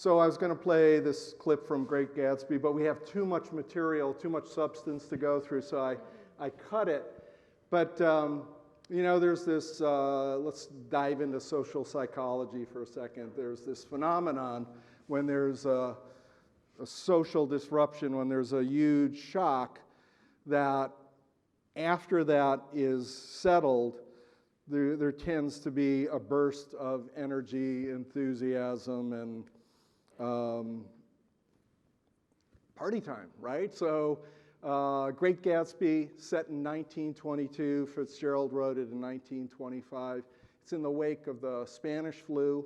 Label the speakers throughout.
Speaker 1: So I was going to play this clip from Great Gatsby, but we have too much material, too much substance to go through, so I cut it. But you know, there's this, let's dive into social psychology for a second. There's this phenomenon when there's a social disruption, when there's a huge shock, that after that is settled, there tends to be a burst of energy, enthusiasm, and party time, right? So Great Gatsby, set in 1922, Fitzgerald wrote it in 1925. It's in the wake of the Spanish flu,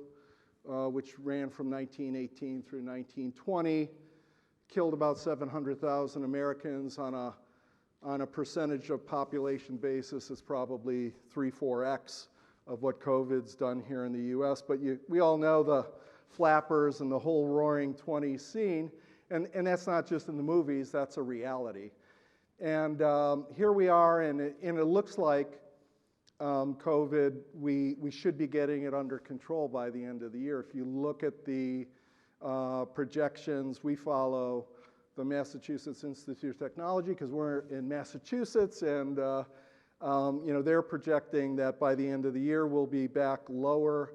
Speaker 1: which ran from 1918 through 1920, killed about 700,000 Americans on a percentage of population basis. It's probably 3-4x of what COVID's done here in the US, but we all know the flappers and the whole Roaring '20s scene, and that's not just in the movies, that's a reality. And here we are, and it looks like COVID, we should be getting it under control by the end of the year. If you look at the projections, we follow the Massachusetts Institute of Technology because we're in Massachusetts, and you know, they're projecting that by the end of the year we'll be back lower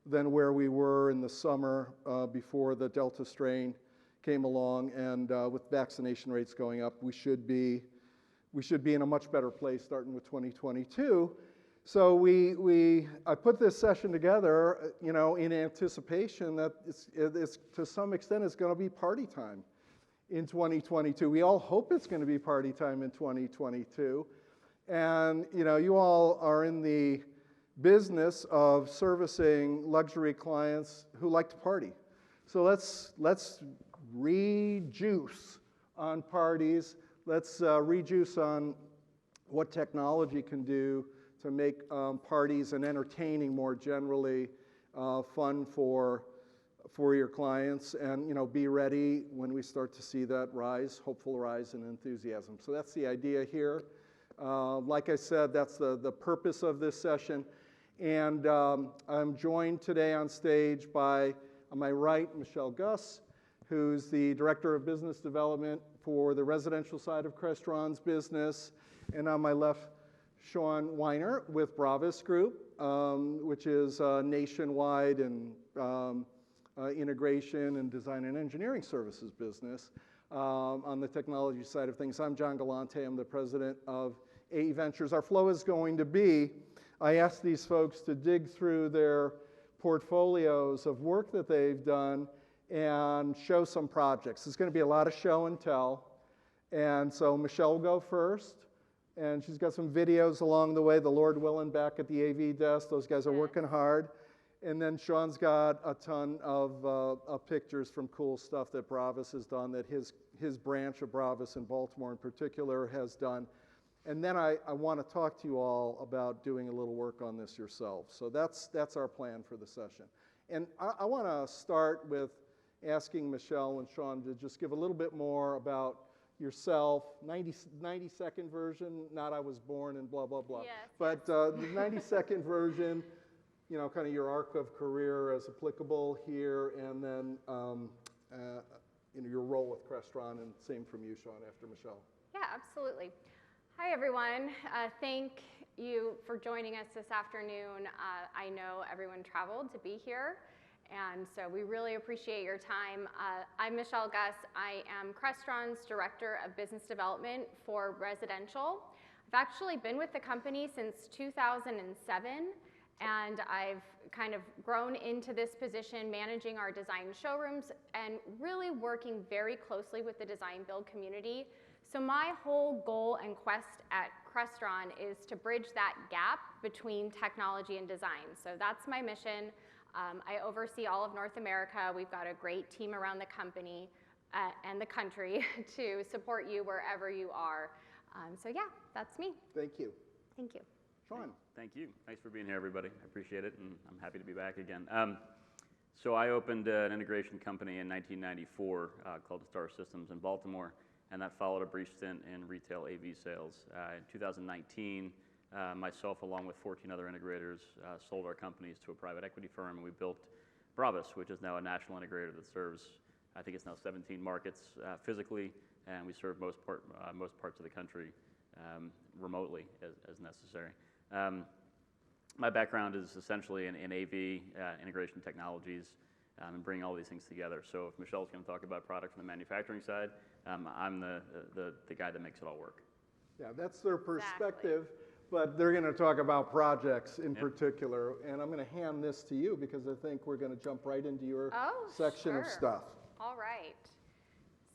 Speaker 1: than where we were in the summer before the Delta strain came along, and with vaccination rates going up, we should be in a much better place starting with 2022. So I put this session together, you know, in anticipation that it's to some extent it's going to be party time in 2022. We all hope it's going to be party time in 2022, and you know, you all are in the business of servicing luxury clients who like to party. So let's rejuice on parties. Let's rejuice on what technology can do to make parties and entertaining more generally fun for your clients, and you know, be ready when we start to see that rise, hopeful rise in enthusiasm. So that's the idea here. Like I said, that's the purpose of this session. And I'm joined today on stage by, on my right, Michelle Gus, who's the Director of Business Development for the residential side of Crestron's business. And on my left, Sean Weiner with Bravis Group, which is nationwide and integration and design and engineering services business. On the technology side of things, I'm John Galante. I'm the president of AE Ventures. Our flow is going to be, I asked these folks to dig through their portfolios of work that they've done and show some projects. There's going to be a lot of show and tell. And so Michelle will go first. And she's got some videos along the way, the Lord willing, back at the AV desk. Those guys are working hard. And then Sean's got a ton of pictures from cool stuff that Bravis has done, that his branch of Bravis in Baltimore in particular has done. And then I want to talk to you all about doing a little work on this yourselves. So that's our plan for the session. And I want to start with asking Michelle and Sean to just give a little bit more about yourself, 90-second version, not I was born and blah, blah, blah. Yes, but the 90-second version, you know, kind of your arc of career as applicable here, and then you know, your role with Crestron, and same from you, Sean, after Michelle.
Speaker 2: Yeah, absolutely. Hi, everyone. Thank you for joining us this afternoon. I know everyone traveled to be here, and so we really appreciate your time. I'm Michelle Gus. I am Crestron's Director of Business Development for Residential. I've actually been with the company since 2007, and I've kind of grown into this position managing our design showrooms and really working very closely with the design build community. So my whole goal and quest at Crestron is to bridge that gap between technology and design. So that's my mission. I oversee all of North America. We've got a great team around the company and the country to support you wherever you are. So yeah, that's me.
Speaker 1: Thank you.
Speaker 2: Thank you.
Speaker 1: Sean.
Speaker 3: Thank you. Thanks for being here, everybody. I appreciate it, and I'm happy to be back again. So I opened an integration company in 1994 called Star Systems in Baltimore, and that followed a brief stint in retail AV sales. In 2019, myself, along with 14 other integrators, sold our companies to a private equity firm, and we built Bravas, which is now a national integrator that serves, I think it's now 17 markets physically, and we serve most parts of the country remotely as necessary. My background is essentially in AV, integration technologies, and bringing all these things together. So if Michelle's going to talk about product from the manufacturing side, I'm the guy that makes it all work.
Speaker 1: Yeah, that's their perspective, but they're going to talk about projects in particular. And I'm going to hand this to you because I think we're going to jump right into your section of stuff.
Speaker 2: All right.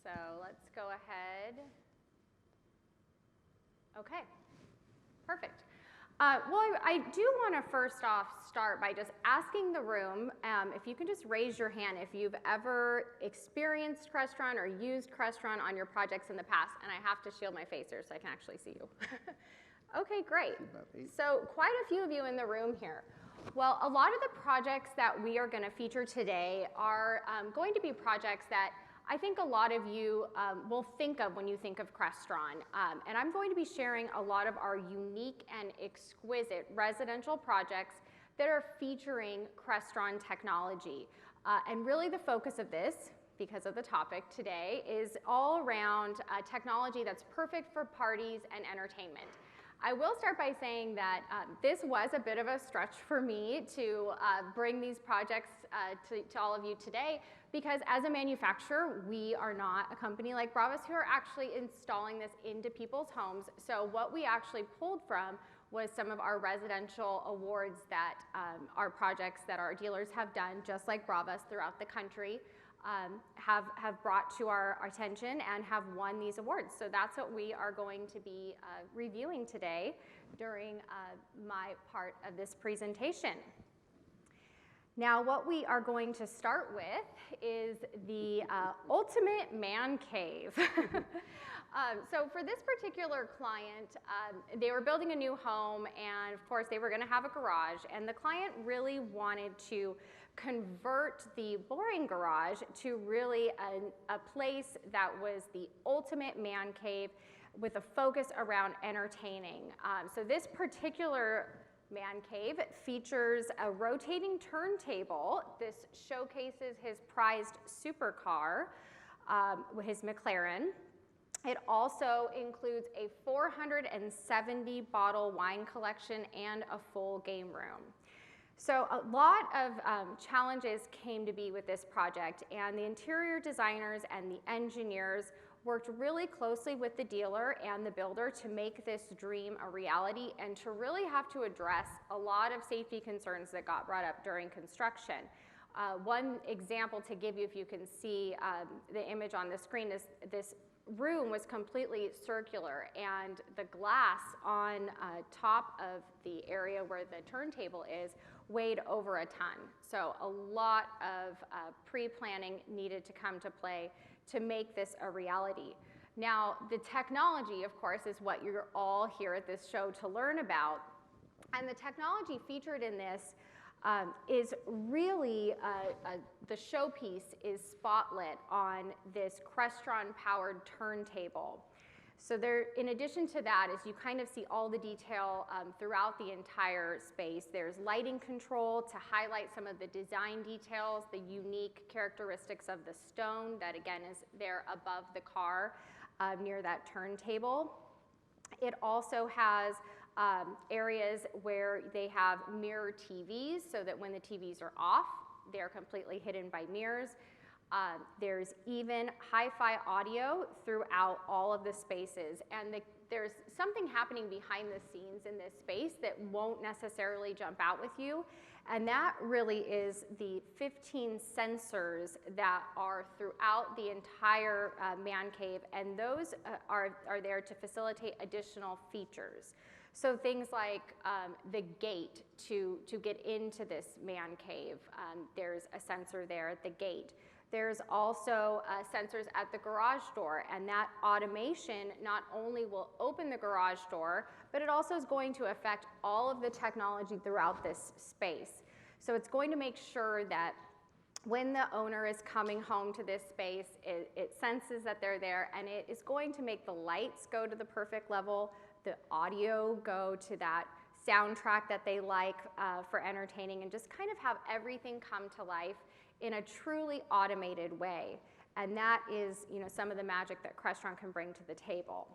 Speaker 2: So let's go ahead. Okay, perfect. Well, I do want to first off start by just asking the room if you can just raise your hand if you've ever experienced Crestron or used Crestron on your projects in the past. And I have to shield my face here so I can actually see you. Okay, great. So quite a few of you in the room here. Well, a lot of the projects that we are going to feature today are going to be projects that I think a lot of you will think of when you think of Crestron. And I'm going to be sharing a lot of our unique and exquisite residential projects that are featuring Crestron technology. And really the focus of this, because of the topic today, is all around technology that's perfect for parties and entertainment. I will start by saying that this was a bit of a stretch for me to bring these projects to all of you today, because as a manufacturer, we are not a company like Bravas who are actually installing this into people's homes. So what we actually pulled from was some of our residential awards that our projects that our dealers have done, just like Bravas throughout the country, have brought to our attention and have won these awards. So that's what we are going to be reviewing today during my part of this presentation. Now, what we are going to start with is the ultimate man cave. So for this particular client, they were building a new home, and of course they were going to have a garage, and the client really wanted to convert the boring garage to really a place that was the ultimate man cave with a focus around entertaining. So this particular man cave features a rotating turntable. This showcases his prized supercar, his McLaren. It also includes a 470 bottle wine collection and a full game room. So a lot of challenges came to be with this project, and the interior designers and the engineers worked really closely with the dealer and the builder to make this dream a reality and to really have to address a lot of safety concerns that got brought up during construction. One example to give you, if you can see the image on the screen, is this room was completely circular, and the glass on top of the area where the turntable is weighed over a ton. So a lot of pre-planning needed to come to play to make this a reality. Now, the technology, of course, is what you're all here at this show to learn about. And the technology featured in this is really, the showpiece is spotlit on this Crestron-powered turntable. So there, in addition to that, as you kind of see all the detail throughout the entire space, there's lighting control to highlight some of the design details, the unique characteristics of the stone that again is there above the car near that turntable. It also has areas where they have mirror TVs so that when the TVs are off, they're completely hidden by mirrors. There's even hi-fi audio throughout all of the spaces, and there's something happening behind the scenes in this space that won't necessarily jump out with you, and that really is the 15 sensors that are throughout the entire man cave, and those are there to facilitate additional features. So things like the gate to get into this man cave, there's a sensor there at the gate. There's also sensors at the garage door, and that automation not only will open the garage door, but it also is going to affect all of the technology throughout this space. So it's going to make sure that when the owner is coming home to this space, it senses that they're there, and it is going to make the lights go to the perfect level, the audio go to that soundtrack that they like for entertaining, and just kind of have everything come to life in a truly automated way. And that is, some of the magic that Crestron can bring to the table.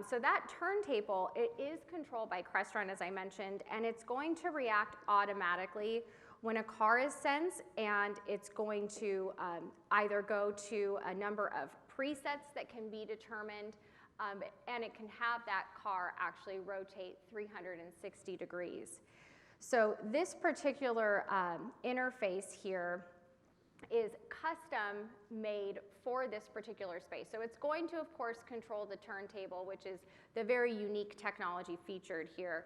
Speaker 2: So that turntable, it is controlled by Crestron, as I mentioned, and it's going to react automatically when a car is sensed, and it's going to either go to a number of presets that can be determined, and it can have that car actually rotate 360 degrees. So this particular interface here is custom made for this particular space. So it's going to, of course, control the turntable, which is the very unique technology featured here.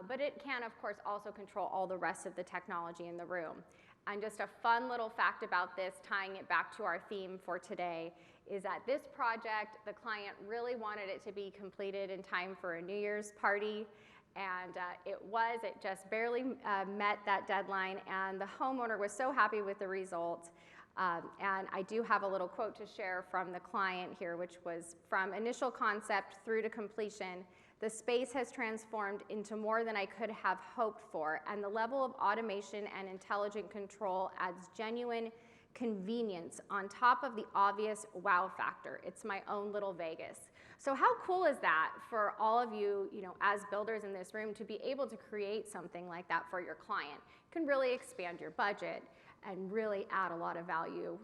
Speaker 2: But it can, of course, also control all the rest of the technology in the room. And just a fun little fact about this, tying it back to our theme for today, is that this project, the client really wanted it to be completed in time for a New Year's party. And it just barely met that deadline, and the homeowner was so happy with the result. And I do have a little quote to share from the client here, which was, "From initial concept through to completion, the space has transformed into more than I could have hoped for, and the level of automation and intelligent control adds genuine convenience on top of the obvious wow factor. It's my own little Vegas." So how cool is that for all of you, as builders in this room, to be able to create something like that for your client? It can really expand your budget and really add a lot of value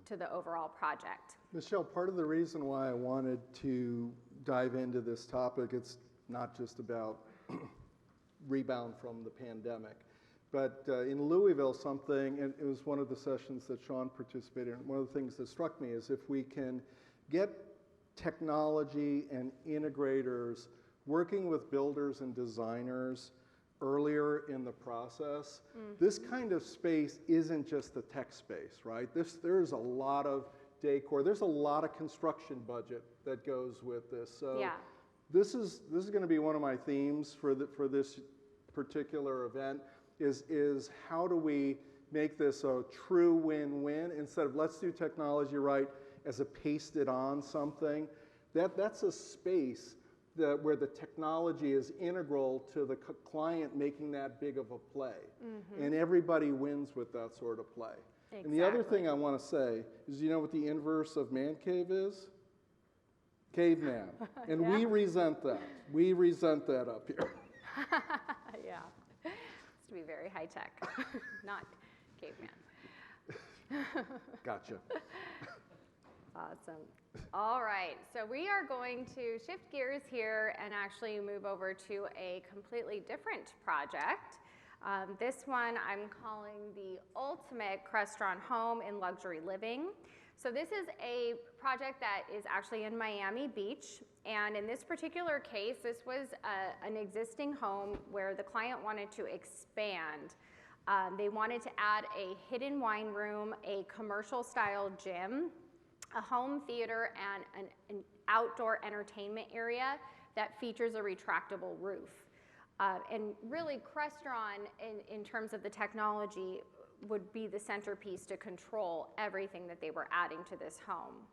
Speaker 2: to the overall project.
Speaker 1: Michelle, part of the reason why I wanted to dive into this topic, it's not just about rebound from the pandemic, but in Louisville and it was one of the sessions that Sean participated in, one of the things that struck me is if we can get technology and integrators working with builders and designers earlier in the process, this kind of space isn't just the tech space, right? There's a lot of decor, there's a lot of construction budget that goes with this. So
Speaker 2: Yeah.
Speaker 1: this is going to be one of my themes for this particular event is how do we make this a true win-win instead of let's do technology right as a pasted on something. That's a space where the technology is integral to the client making that big of a play. And everybody wins with that sort of play.
Speaker 2: Exactly.
Speaker 1: And the other thing I want to say is, you know what the inverse of man cave is? Caveman. And
Speaker 2: Yeah.
Speaker 1: we resent that. We resent that up here.
Speaker 2: Yeah. It's to be very high tech, not caveman.
Speaker 1: Gotcha.
Speaker 2: Awesome. All right, so we are going to shift gears here and actually move over to a completely different project. This one I'm calling the Ultimate Crestron Home in Luxury Living. So this is a project that is actually in Miami Beach, and in this particular case, this was an existing home where the client wanted to expand. They wanted to add a hidden wine room, a commercial-style gym, a home theater, and an outdoor entertainment area that features a retractable roof. And really, Crestron, in terms of the technology, would be the centerpiece to control everything that they were adding to this home.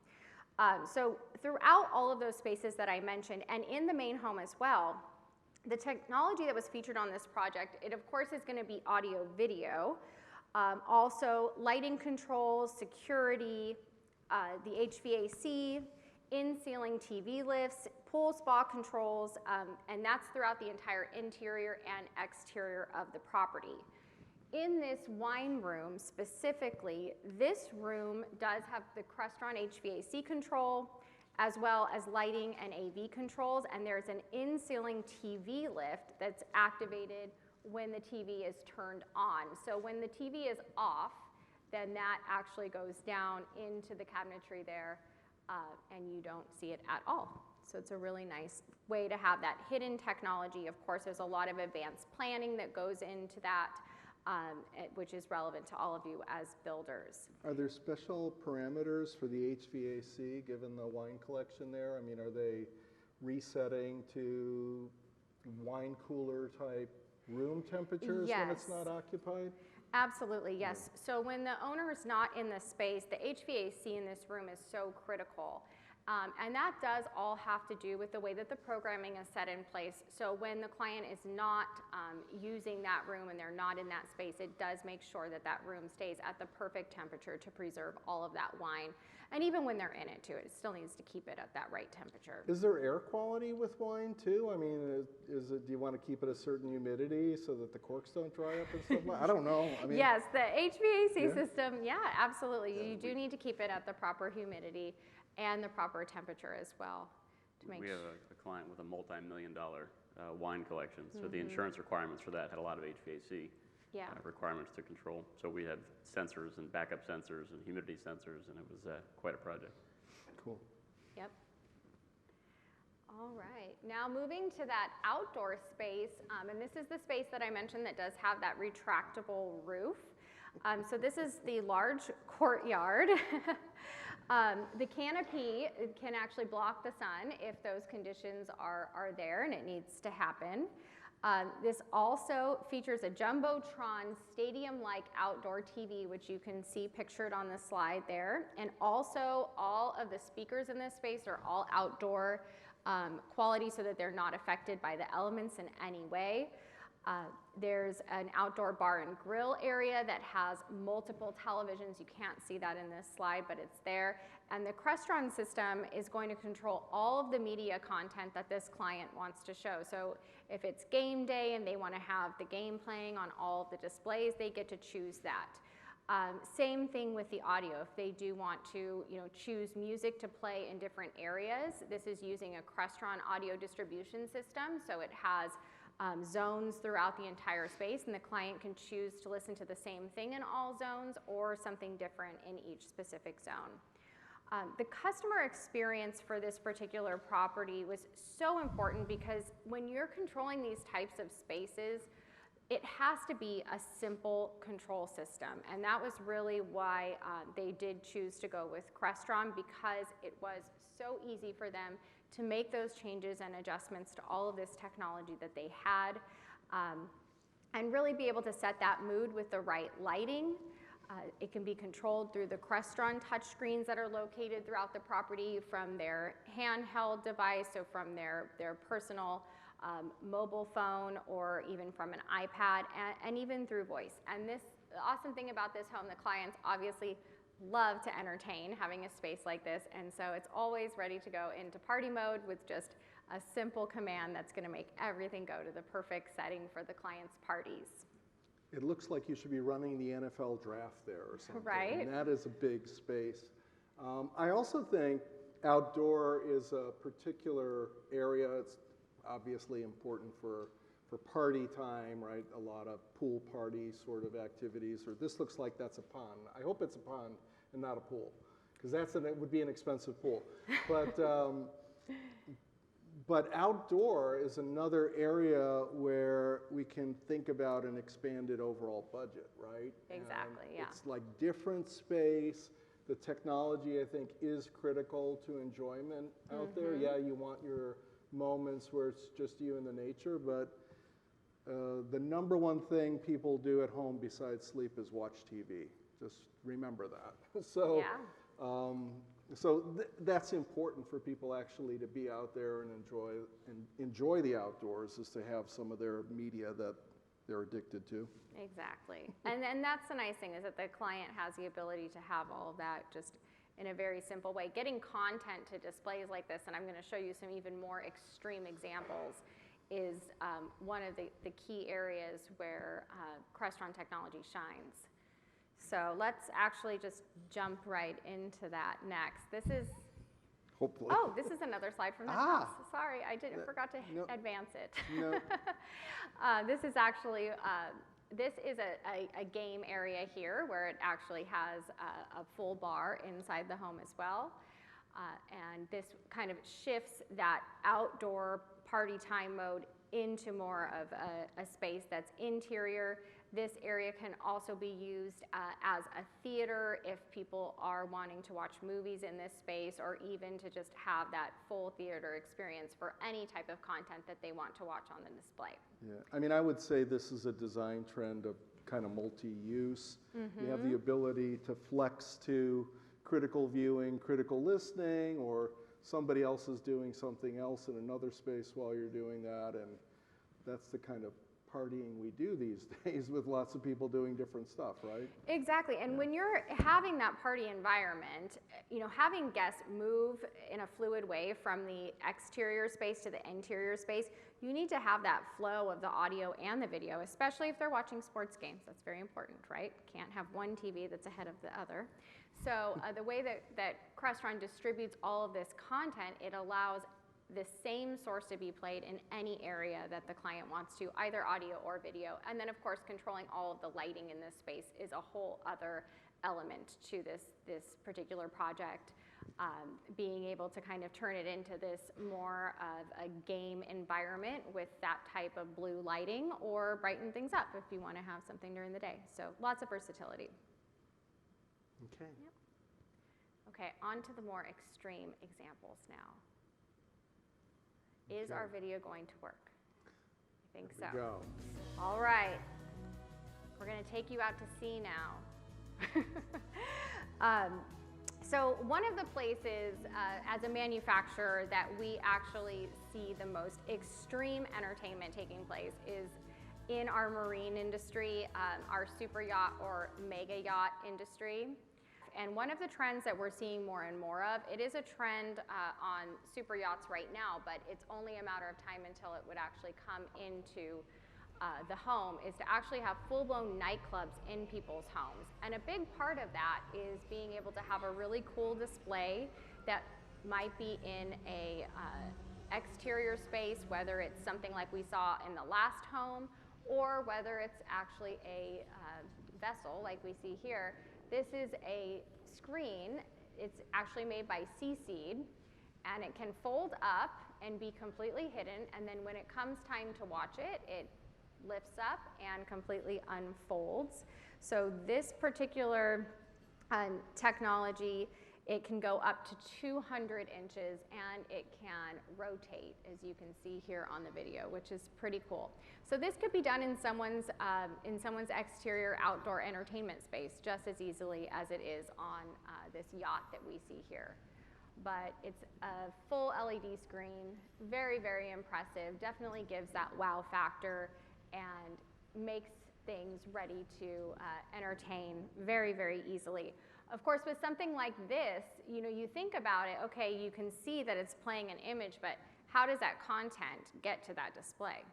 Speaker 2: So throughout all of those spaces that I mentioned, and in the main home as well, the technology that was featured on this project, it of course is going to be audio video, also lighting controls, security, the HVAC, in-ceiling TV lifts, pool spa controls, and that's throughout the entire interior and exterior of the property. In this wine room specifically, this room does have the Crestron HVAC control, as well as lighting and AV controls, and there's an in-ceiling TV lift that's activated when the TV is turned on. So when the TV is off, then that actually goes down into the cabinetry there, and you don't see it at all. So it's a really nice way to have that hidden technology. Of course, there's a lot of advanced planning that goes into that, which is relevant to all of you as builders.
Speaker 1: Are there special parameters for the HVAC given the wine collection there? I mean, are they resetting to wine cooler type room temperatures when it's not occupied?
Speaker 2: Absolutely, yes. So when the owner is not in the space, the HVAC in this room is so critical. And that does all have to do with the way that the programming is set in place. So when the client is not using that room and they're not in that space, it does make sure that that room stays at the perfect temperature to preserve all of that wine. And even when they're in it too, it still needs to keep it at that right temperature.
Speaker 1: Is there air quality with wine too? I mean, do you want to keep it a certain humidity so that the corks don't dry up and stuff like that? I don't know. I mean,
Speaker 2: yes, the HVAC system, yeah, absolutely. You do need to keep it at the proper humidity and the proper temperature as well.
Speaker 3: We have a client with a multi-million-dollar wine collection, so the insurance requirements for that had a lot of HVAC requirements to control. So we had sensors and backup sensors and humidity sensors, and it was quite a project.
Speaker 1: Cool.
Speaker 2: Yep. All right, now moving to that outdoor space, and this is the space that I mentioned that does have that retractable roof. So this is the large courtyard. The canopy can actually block the sun if those conditions are there, and it needs to happen. This also features a Jumbotron stadium-like outdoor TV, which you can see pictured on the slide there. And also, all of the speakers in this space are all outdoor quality so that they're not affected by the elements in any way. There's an outdoor bar and grill area that has multiple televisions. You can't see that in this slide, but it's there. And the Crestron system is going to control all of the media content that this client wants to show. So if it's game day and they want to have the game playing on all of the displays, they get to choose that. Same thing with the audio. If they do want to, choose music to play in different areas, this is using a Crestron audio distribution system. So it has zones throughout the entire space, and the client can choose to listen to the same thing in all zones or something different in each specific zone. The customer experience for this particular property was so important because when you're controlling these types of spaces, it has to be a simple control system, and that was really why they did choose to go with Crestron, because it was so easy for them to make those changes and adjustments to all of this technology that they had, and really be able to set that mood with the right lighting. It can be controlled through the Crestron touchscreens that are located throughout the property, from their handheld device, so from their personal mobile phone, or even from an iPad, and even through voice. And the awesome thing about this home, the clients obviously love to entertain having a space like this, and so it's always ready to go into party mode with just a simple command that's going to make everything go to the perfect setting for the client's parties.
Speaker 1: It looks like you should be running the NFL draft there or something.
Speaker 2: Right.
Speaker 1: And that is a big space. I also think outdoor is a particular area. It's obviously important for party time, right? A lot of pool party sort of activities. Or this looks like that's a pond. I hope it's a pond and not a pool, because it would be an expensive pool. But outdoor is another area where we can think about an expanded overall budget, right?
Speaker 2: Exactly,
Speaker 1: and
Speaker 2: yeah.
Speaker 1: It's like different space. The technology, I think, is critical to enjoyment out there. Yeah, you want your moments where it's just you and the nature, but the number one thing people do at home besides sleep is watch TV. Just remember that. So, that's important for people actually to be out there and enjoy the outdoors, is to have some of their media that they're addicted to.
Speaker 2: Exactly. And that's the nice thing, is that the client has the ability to have all of that just in a very simple way. Getting content to displays like this, and I'm going to show you some even more extreme examples, is one of the key areas where Crestron technology shines. So let's actually just jump right into that next. This is,
Speaker 1: hopefully.
Speaker 2: Oh, this is another slide from the house. Sorry, I forgot to advance it.
Speaker 1: No.
Speaker 2: This is actually, this is a game area here where it actually has a full bar inside the home as well. And this kind of shifts that outdoor party time mode into more of a space that's interior. This area can also be used as a theater if people are wanting to watch movies in this space, or even to just have that full theater experience for any type of content that they want to watch on the display.
Speaker 1: Yeah, I mean, I would say this is a design trend of kind of multi-use. You have the ability to flex to critical viewing, critical listening, or somebody else is doing something else in another space while you're doing that, and that's the kind of partying we do these days with lots of people doing different stuff, right?
Speaker 2: Exactly, and when you're having that party environment, you know, having guests move in a fluid way from the exterior space to the interior space, you need to have that flow of the audio and the video, especially if they're watching sports games. That's very important, right? Can't have one TV that's ahead of the other. So the way that Crestron distributes all of this content, it allows the same source to be played in any area that the client wants to, either audio or video. And then of course, controlling all of the lighting in this space is a whole other element to this particular project. Being able to kind of turn it into this more of a game environment with that type of blue lighting, or brighten things up if you want to have something during the day. So lots of versatility.
Speaker 1: Okay.
Speaker 2: Yep. Okay, on to the more extreme examples now. Is our video going to work? I think so.
Speaker 1: Go.
Speaker 2: All right. We're going to take you out to sea now. So one of the places as a manufacturer that we actually see the most extreme entertainment taking place is in our marine industry, our super yacht or mega yacht industry. And one of the trends that we're seeing more and more of, it is a trend on super yachts right now, but it's only a matter of time until it would actually come into the home, is to actually have full-blown nightclubs in people's homes. And a big part of that is being able to have a really cool display that might be in a exterior space, whether it's something like we saw in the last home, or whether it's actually a vessel like we see here. This is a screen. It's actually made by Seed, and it can fold up and be completely hidden, and then when it comes time to watch it, it lifts up and completely unfolds. So this particular technology, it can go up to 200 inches, and it can rotate, as you can see here on the video, which is pretty cool. So this could be done in someone's exterior outdoor entertainment space just as easily as it is on this yacht that we see here. But it's a full LED screen, very, very impressive, definitely gives that wow factor and makes things ready to entertain very, very easily. Of course, with something like this, you know, you think about it, okay, you can see that it's playing an image, but how does that content get to that display,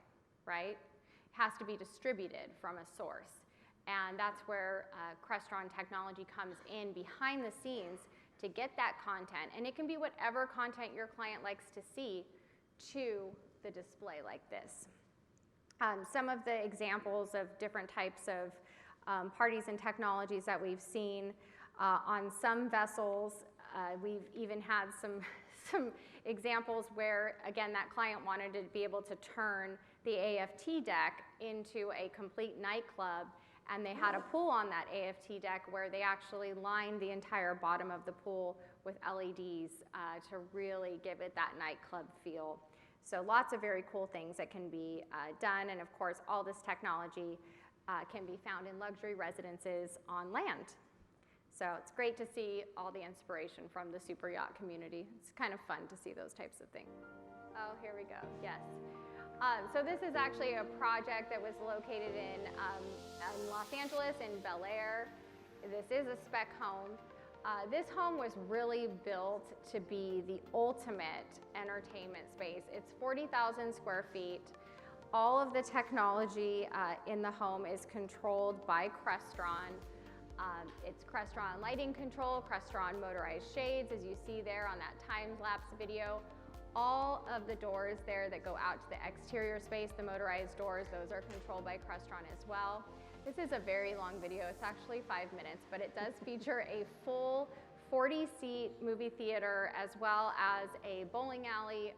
Speaker 2: right? It has to be distributed from a source. And that's where Crestron technology comes in behind the scenes to get that content. And it can be whatever content your client likes to see to the display like this. Some of the examples of different types of parties and technologies that we've seen on some vessels, we've even had some examples where, again, that client wanted to be able to turn the AFT deck into a complete nightclub, and they had a pool on that AFT deck where they actually lined the entire bottom of the pool with LEDs to really give it that nightclub feel. So lots of very cool things that can be done, and of course all this technology can be found in luxury residences on land. So it's great to see all the inspiration from the super yacht community. It's kind of fun to see those types of things. Oh, here we go, yes. So this is actually a project that was located in Los Angeles, in Bel Air. This is a spec home. This home was really built to be the ultimate entertainment space. It's 40,000 square feet. All of the technology in the home is controlled by Crestron. It's Crestron lighting control, Crestron motorized shades, as you see there on that time-lapse video. All of the doors there that go out to the exterior space, the motorized doors, those are controlled by Crestron as well. This is a very long video. It's actually 5 minutes, but it does feature a full 40-seat movie theater, as well as a bowling alley,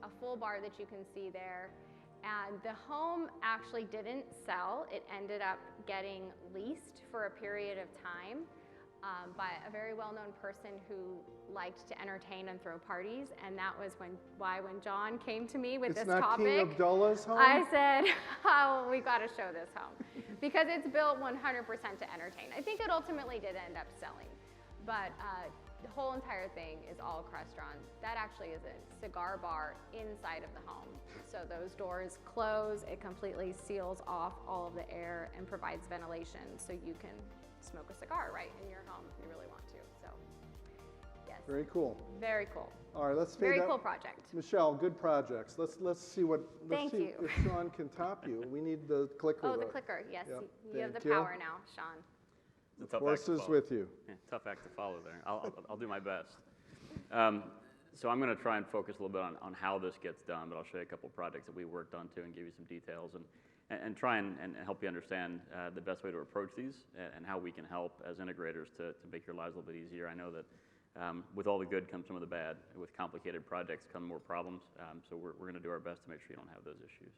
Speaker 2: a full bar that you can see there. And the home actually didn't sell. It ended up getting leased for a period of time by a very well-known person who liked to entertain and throw parties. And that was why when John came to me with this topic,
Speaker 1: it's not King Abdullah's home?
Speaker 2: I said, oh, we've got to show this home. Because it's built 100% to entertain. I think it ultimately did end up selling. But the whole entire thing is all Crestron. That actually is a cigar bar inside of the home. So those doors close, it completely seals off all of the air and provides ventilation so you can smoke a cigar right in your home if you really want to. So, yes.
Speaker 1: Very cool.
Speaker 2: Very cool.
Speaker 1: All right, let's
Speaker 2: Very cool project.
Speaker 1: Michelle, good projects. Let's see what.
Speaker 2: Thank you.
Speaker 1: If Sean can top you. We need the clicker.
Speaker 2: Oh, the
Speaker 1: though.
Speaker 2: clicker. Yes,
Speaker 1: Yep.
Speaker 2: you have the
Speaker 1: Thank you.
Speaker 2: power now, Sean.
Speaker 3: It's a tough
Speaker 1: Force
Speaker 3: act to
Speaker 1: is
Speaker 3: follow.
Speaker 1: with you.
Speaker 3: Yeah, tough act to follow there. I'll do my best. So I'm going to try and focus a little bit on how this gets done, but I'll show you a couple of projects that we worked on too and give you some details and try and help you understand the best way to approach these and how we can help as integrators to make your lives a little bit easier. I know that with all the good comes some of the bad. With complicated projects come more problems, so we're going to do our best to make sure you don't have those issues.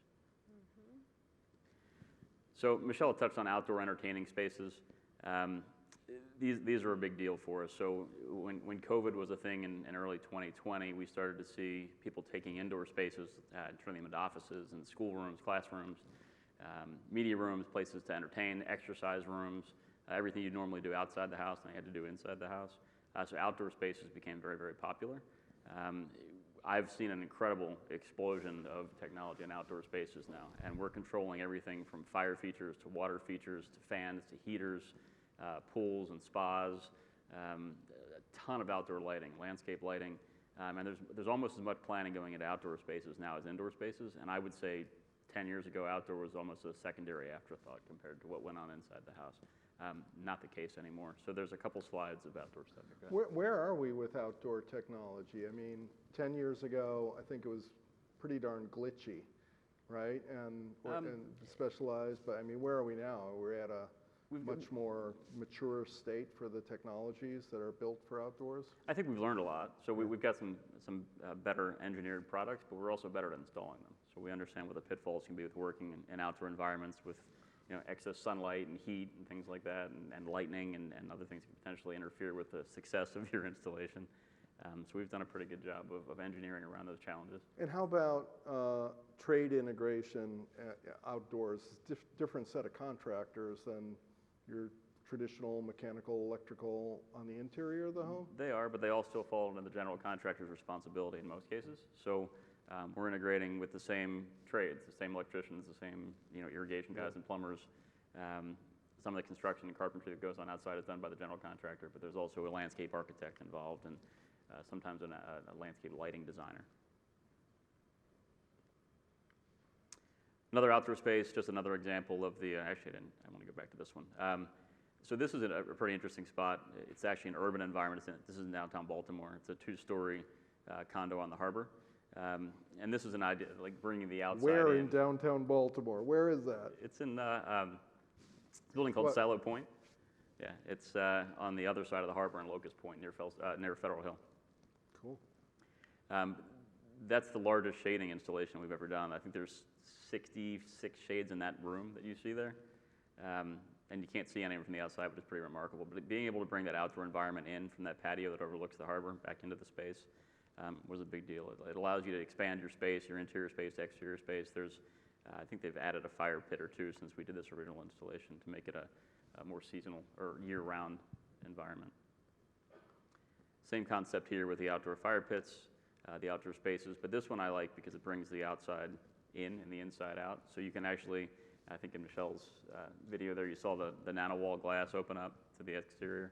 Speaker 3: So Michelle touched on outdoor entertaining spaces. These are a big deal for us. So when COVID was a thing in early 2020, we started to see people taking indoor spaces, turning them into offices and schoolrooms, classrooms, media rooms, places to entertain, exercise rooms, everything you'd normally do outside the house, and they had to do inside the house. So outdoor spaces became very, very popular. I've seen an incredible explosion of technology in outdoor spaces now, and we're controlling everything from fire features to water features to fans to heaters, pools and spas, a ton of outdoor lighting, landscape lighting, and there's almost as much planning going into outdoor spaces now as indoor spaces, and I would say 10 years ago outdoor was almost a secondary afterthought compared to what went on inside the house. Not the case anymore. So there's a couple slides of outdoor stuff.
Speaker 1: Where are we with outdoor technology? I mean, 10 years ago, I think it was pretty darn glitchy, right? And specialized, but I mean, where are we now? We're at a much more mature state for the technologies that are built for outdoors?
Speaker 3: I think we've learned a lot. So we've got some better engineered products, but we're also better at installing them. So we understand what the pitfalls can be with working in outdoor environments with excess sunlight and heat and things like that, and lightning and other things can potentially interfere with the success of your installation. So we've done a pretty good job of engineering around those challenges.
Speaker 1: And how about trade integration outdoors? Different set of contractors than your traditional mechanical, electrical on the interior of the home?
Speaker 3: They are, but they all still fall under the general contractor's responsibility in most cases. So we're integrating with the same trades, the same electricians, the same irrigation guys and plumbers. Some of the construction and carpentry that goes on outside is done by the general contractor, but there's also a landscape architect involved and sometimes a landscape lighting designer. Another outdoor space, just another example of the, actually I want to go back to this one. So this is a pretty interesting spot. It's actually an urban environment. This is in downtown Baltimore. It's a 2-story condo on the harbor. And this is an idea, like bringing the outside
Speaker 1: Where in downtown Baltimore? Where is that?
Speaker 3: It's in a building called Silo Point. Yeah, it's on the other side of the harbor in Locust Point near Federal Hill.
Speaker 1: Cool.
Speaker 3: That's the largest shading installation we've ever done. I think there's 66 shades in that room that you see there. And you can't see any of them from the outside, but it's pretty remarkable. But being able to bring that outdoor environment in from that patio that overlooks the harbor back into the space was a big deal. It allows you to expand your space, your interior space to exterior space. There's, I think they've added a fire pit or two since we did this original installation to make it a more seasonal or year-round environment. Same concept here with the outdoor fire pits, the outdoor spaces, but this one I like because it brings the outside in and the inside out. So you can actually, I think in Michelle's video there, you saw the nano wall glass open up to the exterior.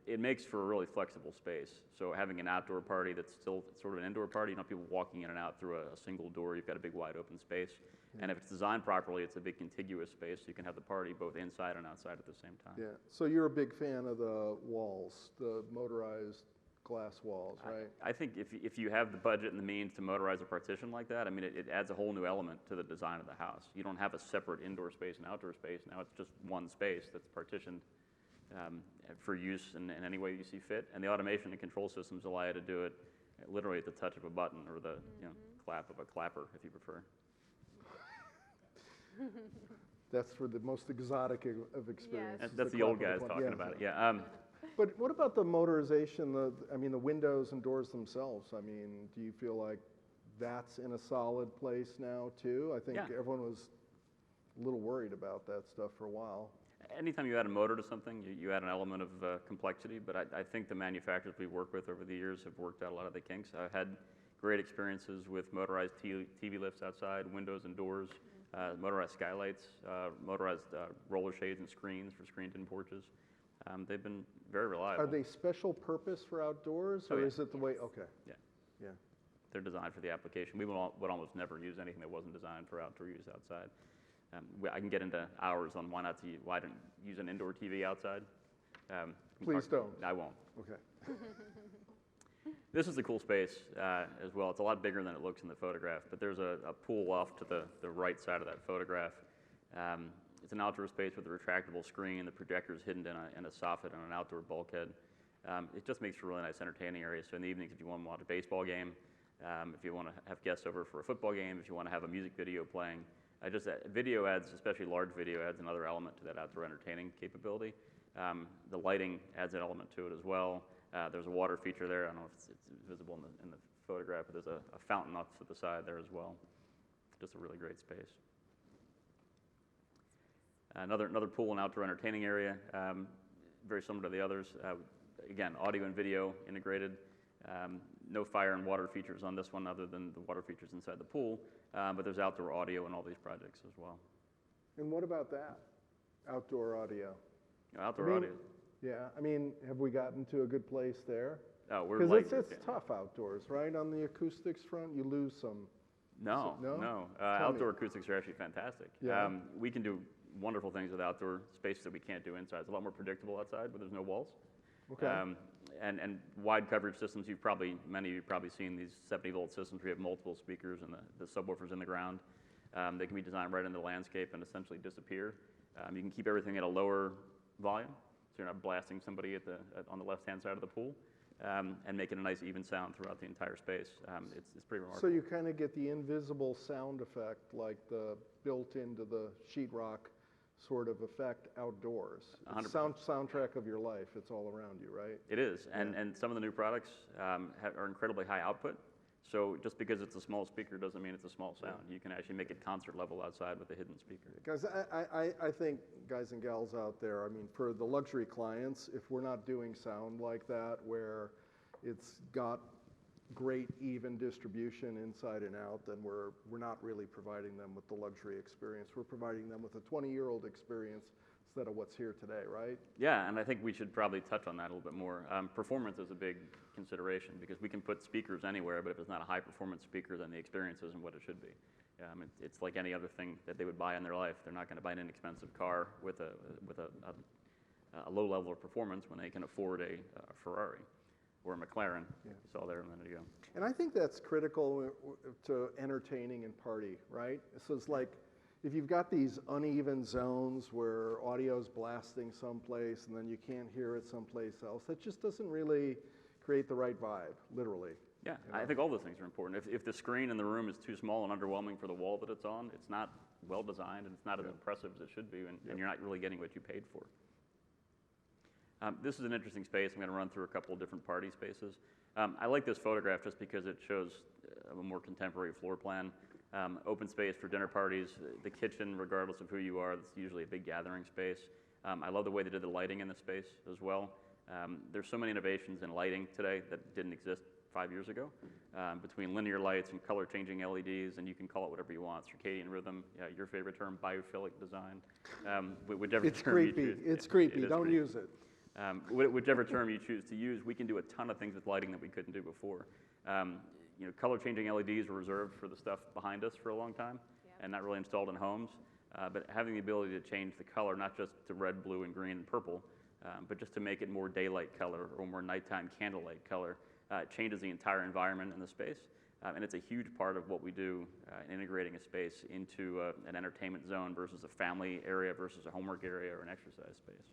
Speaker 3: It makes for a really flexible space. So having an outdoor party that's still sort of an indoor party, you don't have people walking in and out through a single door. You've got a big wide open space. Yeah. And if it's designed properly, it's a big contiguous space. So you can have the party both inside and outside at the same time.
Speaker 1: Yeah. So you're a big fan of the walls, the motorized glass walls, right?
Speaker 3: I think if you have the budget and the means to motorize a partition like that, I mean, it adds a whole new element to the design of the house. You don't have a separate indoor space and outdoor space. Now it's just one space that's partitioned for use in any way you see fit. And the automation and control systems allow you to do it literally at the touch of a button or the clap of a clapper, if you prefer.
Speaker 1: That's for the most exotic of experiences.
Speaker 2: Yes.
Speaker 3: That's the old guys talking about it. Yeah.
Speaker 1: But what about the motorization, the windows and doors themselves? I mean, do you feel like that's in a solid place now too? I think everyone was a little worried about that stuff for a while.
Speaker 3: Anytime you add a motor to something, you add an element of complexity, but I think the manufacturers we work with over the years have worked out a lot of the kinks. I've had great experiences with motorized TV lifts outside, windows and doors, motorized skylights, motorized roller shades and screens for screened-in porches. They've been very reliable.
Speaker 1: Are they special purpose for outdoors, or is it the way? Okay.
Speaker 3: Yeah.
Speaker 1: Yeah.
Speaker 3: They're designed for the application. We would almost never use anything that wasn't designed for outdoor use outside. I can get into hours on why don't use an indoor TV outside.
Speaker 1: Please don't.
Speaker 3: I won't.
Speaker 1: Okay.
Speaker 3: This is a cool space as well. It's a lot bigger than it looks in the photograph, but there's a pool off to the right side of that photograph. It's an outdoor space with a retractable screen. The projector is hidden in a soffit on an outdoor bulkhead. It just makes for a really nice entertaining area. So in the evenings, if you want to watch a baseball game, if you want to have guests over for a football game, if you want to have a music video playing, video adds, especially large video, adds another element to that outdoor entertaining capability. The lighting adds an element to it as well. There's a water feature there. I don't know if it's visible in the photograph, but there's a fountain off to the side there as well. Just a really great space. Another pool and outdoor entertaining area, very similar to the others. Again, audio and video integrated. No fire and water features on this one other than the water features inside the pool, but there's outdoor audio in all these projects as well.
Speaker 1: And what about that? Outdoor audio?
Speaker 3: Outdoor audio.
Speaker 1: Yeah, I mean, have we gotten to a good place there?
Speaker 3: Oh, we're
Speaker 1: because it's tough outdoors, right? On the acoustics front, you lose some.
Speaker 3: No. Outdoor acoustics are actually fantastic.
Speaker 1: Yeah.
Speaker 3: We can do wonderful things with outdoor spaces that we can't do inside. It's a lot more predictable outside, but there's no walls.
Speaker 1: Okay.
Speaker 3: And wide coverage systems, many of you probably seen these 70-volt systems where you have multiple speakers and the subwoofers in the ground. They can be designed right into the landscape and essentially disappear. You can keep everything at a lower volume, so you're not blasting somebody on the left-hand side of the pool, and making a nice even sound throughout the entire space. It's pretty remarkable.
Speaker 1: So you kind of get the invisible sound effect, like the built into the sheetrock sort of effect outdoors. It's soundtrack of your life. It's all around you, right?
Speaker 3: It is, and some of the new products are incredibly high output. So just because it's a small speaker doesn't mean it's a small sound. You can actually make it concert level outside with a hidden speaker.
Speaker 1: Guys, I think, guys and gals out there, I mean, for the luxury clients, if we're not doing sound like that, where it's got great even distribution inside and out, then we're not really providing them with the luxury experience. We're providing them with a 20-year-old experience instead of what's here today, right?
Speaker 3: Yeah, and I think we should probably touch on that a little bit more. Performance is a big consideration because we can put speakers anywhere, but if it's not a high-performance speaker, then the experience isn't what it should be. It's like any other thing that they would buy in their life. They're not going to buy an inexpensive car with a low level of performance when they can afford a Ferrari or a McLaren. You saw there a minute ago.
Speaker 1: And I think that's critical to entertaining and party, right? So it's like, if you've got these uneven zones where audio's blasting someplace and then you can't hear it someplace else, that just doesn't really create the right vibe, literally.
Speaker 3: Yeah, I think all those things are important. If the screen in the room is too small and underwhelming for the wall that it's on, it's not well designed and it's not as impressive as it should be, and you're not really getting what you paid for. This is an interesting space. I'm going to run through a couple of different party spaces. I like this photograph just because it shows a more contemporary floor plan. Open space for dinner parties. The kitchen, regardless of who you are, that's usually a big gathering space. I love the way they did the lighting in the space as well. There's so many innovations in lighting today that didn't exist 5 years ago, between linear lights and color-changing LEDs, and you can call it whatever you want, circadian rhythm, your favorite term, biophilic design. Whichever
Speaker 1: it's
Speaker 3: term
Speaker 1: creepy.
Speaker 3: You choose.
Speaker 1: It's creepy.
Speaker 3: It
Speaker 1: Don't
Speaker 3: creepy.
Speaker 1: use it.
Speaker 3: Whichever term you choose to use, we can do a ton of things with lighting that we couldn't do before. Color-changing LEDs were reserved for the stuff behind us for a long time, and not really installed in homes. But having the ability to change the color, not just to red, blue, and green, and purple, but just to make it more daylight color or more nighttime candlelight color, changes the entire environment in the space. And it's a huge part of what we do in integrating a space into an entertainment zone versus a family area versus a homework area or an exercise space.